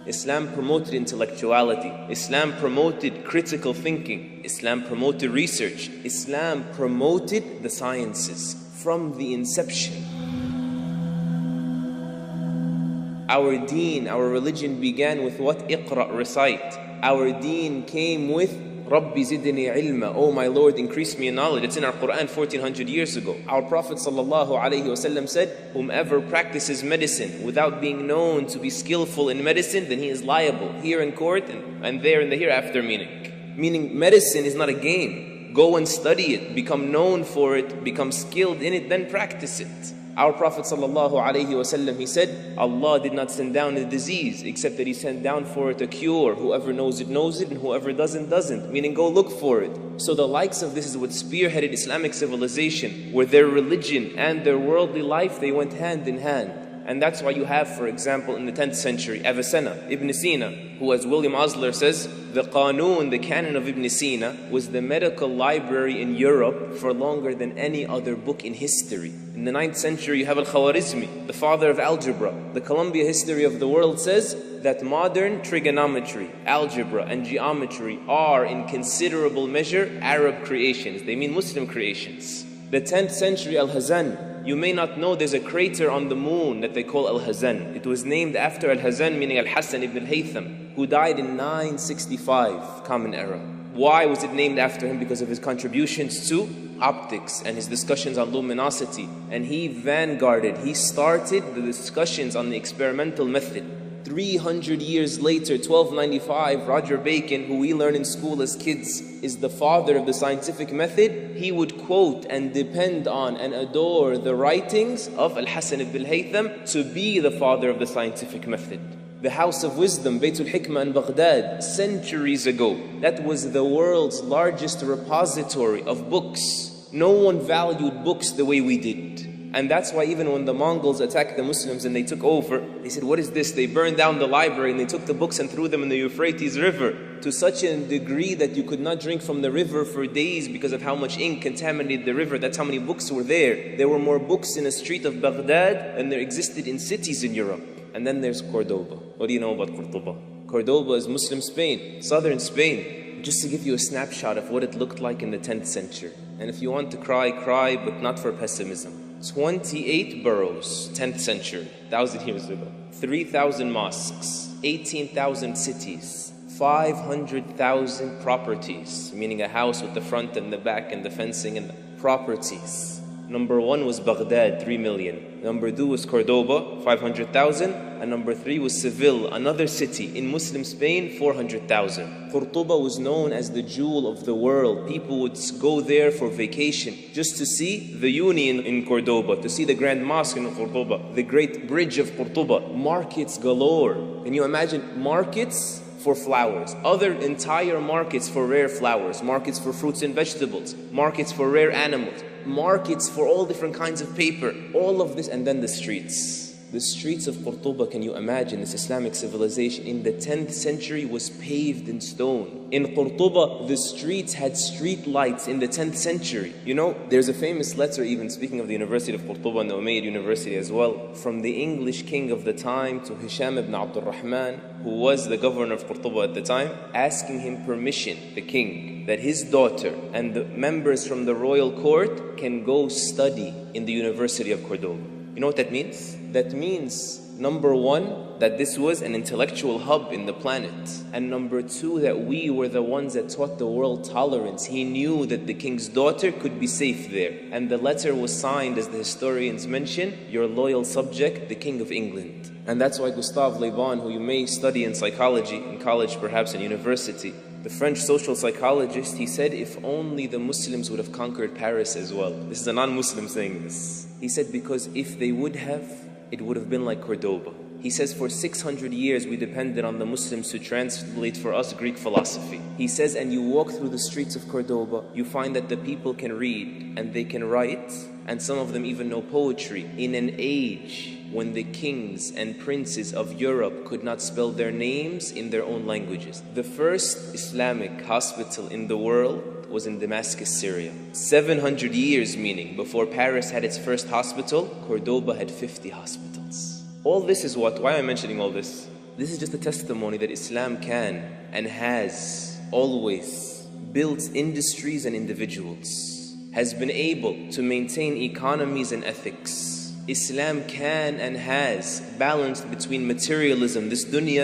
Islam promoted intellectuality. Islam promoted critical thinking. Islam promoted research. Islam promoted the sciences from the inception. Our deen, our religion began with what? Iqra, recite. Our deen came with Rabbi zidni ilma, oh my Lord, increase me in knowledge. It's in our Quran 1400 years ago. Our Prophet ﷺ said, whomever practices medicine without being known to be skillful in medicine, then he is liable here in court and there in the hereafter meaning. Meaning medicine is not a game. Go and study it, become known for it, become skilled in it, then practice it. Our Prophet ﷺ, he said, Allah did not send down a disease except that He sent down for it a cure. Whoever knows it, and whoever doesn't, doesn't. Meaning go look for it. So the likes of this is what spearheaded Islamic civilization, where their religion and their worldly life, they went hand in hand. And that's why you have, for example, in the 10th century, Avicenna, Ibn Sina, who, as William Osler says, the Qanun, the canon of Ibn Sina, was the medical library in Europe for longer than any other book in history. In the 9th century, you have Al-Khawarizmi, the father of algebra. The Columbia History of the World says that modern trigonometry, algebra, and geometry are, in considerable measure, Arab creations. They mean Muslim creations. The 10th century, Al-Hazan, you may not know there's a crater on the moon that they call Al-Hazan. It was named after Al-Hazan, meaning Al-Hassan ibn al-Haytham, who died in 965, Common Era. Why was it named after him? Because of his contributions to optics and his discussions on luminosity. And he vanguarded, he started the discussions on the experimental method. 300 years later, 1295, Roger Bacon, who we learn in school as kids, is the father of the scientific method. He would quote and depend on and adore the writings of Al-Hassan ibn al-Haytham to be the father of the scientific method. The House of Wisdom, Baytul Hikmah in Baghdad, centuries ago, that was the world's largest repository of books. No one valued books the way we did. And that's why even when the Mongols attacked the Muslims and they took over, they said, what is this? They burned down the library and they took the books and threw them in the Euphrates River to such a degree that you could not drink from the river for days because of how much ink contaminated the river. That's how many books were there. There were more books in a street of Baghdad than there existed in cities in Europe. And then there's Cordoba. What do you know about Cordoba? Cordoba is Muslim Spain, southern Spain. Just to give you a snapshot of what it looked like in the 10th century. And if you want to cry, cry, but not for pessimism. 28 boroughs, 10th century, 1,000 years ago. 3,000 mosques, 18,000 cities, 500,000 properties, meaning a house with the front and the back and the fencing and the properties. Number 1 was Baghdad, 3 million. Number 2 was Cordoba, 500,000. And number 3 was Seville, another city in Muslim Spain, 400,000. Cordoba was known as the jewel of the world. People would go there for vacation just to see the Union in Cordoba, to see the Grand Mosque in Cordoba, the Great Bridge of Cordoba, markets galore. Can you imagine markets for flowers, other entire markets for rare flowers, markets for fruits and vegetables, markets for rare animals, markets for all different kinds of paper, all of this, and then the streets. The streets of Cordoba, can you imagine this Islamic civilization in the 10th century was paved in stone. In Cordoba, the streets had street lights in the 10th century. You know, there's a famous letter, even speaking of the University of Cordoba and the Umayyad University as well, from the English king of the time to Hisham ibn Abdul Rahman, who was the governor of Cordoba at the time, asking him permission, the king, that his daughter and the members from the royal court can go study in the University of Cordoba. You know what that means? That means, number 1, that this was an intellectual hub in the planet. And number 2, that we were the ones that taught the world tolerance. He knew that the king's daughter could be safe there. And the letter was signed, as the historians mention, your loyal subject, the King of England. And that's why Gustave Le Bon, who you may study in psychology, in college perhaps, in university, the French social psychologist, he said, if only the Muslims would have conquered Paris as well. This is a non-Muslim saying this. He said, because if they would have, it would have been like Cordoba. He says, for 600 years we depended on the Muslims to translate for us Greek philosophy. He says, and you walk through the streets of Cordoba, you find that the people can read and they can write, and some of them even know poetry, in an age when the kings and princes of Europe could not spell their names in their own languages. The first Islamic hospital in the world was in Damascus, Syria. 700 years, meaning before Paris had its first hospital, Cordoba had 50 hospitals. All this is what? Why am I mentioning all this? This is just a testimony that Islam can and has always built industries and individuals, has been able to maintain economies and ethics. Islam can and has balanced between materialism, this dunya